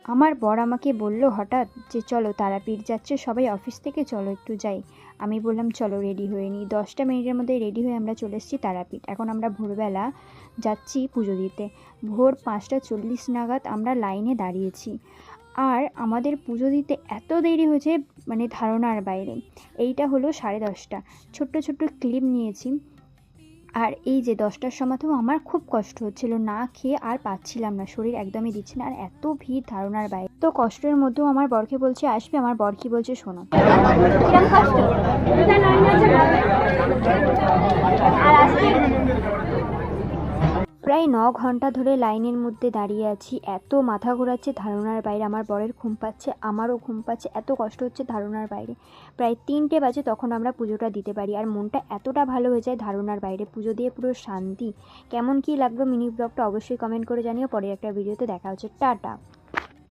আমার বর আমাকে বলল হঠাৎ যে চলো তারাপীঠ যাচ্ছে সবাই অফিস থেকে, চলো একটু যাই। আমি বললাম চলো রেডি হয়ে নিই। 10টা মিনিটের মধ্যে রেডি হয়ে আমরা চলে এসেছি তারাপীঠ। এখন আমরা ভোরবেলা যাচ্ছি পুজো দিতে। ভোর 5টা 40 নাগাদ আমরা লাইনে দাঁড়িয়েছি। আর আমাদের পুজো দিতে এত দেরি হয়েছে মানে ধারণার বাইরে। এইটা হলো 10:30। ছোট্ট ছোট্ট ক্লিপ নিয়েছি। আর এই যে 10টার সময়তেও আমার খুব কষ্ট হচ্ছিল, না খেয়ে আর পাচ্ছিলাম না, শরীর একদমই দিচ্ছে না, আর এত ভিড় ধারণার বাইরে। তো কষ্টের মধ্যেও আমার বরকে বলছে আসবে, আমার বর কি বলছে শোনো। কিরম কষ্ট প্রায় 9 ঘন্টা ধরে লাইনের মধ্যে দাঁড়িয়ে আছি। এত মাথা ঘোরাচ্ছে ধারণার বাইরে। আমার বরের ঘুম পাচ্ছে, আমারও ঘুম পাচ্ছে, এত কষ্ট হচ্ছে ধারণার বাইরে। প্রায় 3টে বাজে তখন আমরা পুজোটা দিতে পারি। আর মনটা এতটা ভালো হয়ে যায় ধারণার বাইরে, পুজো দিয়ে পুরো শান্তি। কেমন কী লাগলো মিনি ব্লগটা অবশ্যই কমেন্ট করে জানিও। পরে একটা ভিডিওতে দেখা হচ্ছে। টাটা।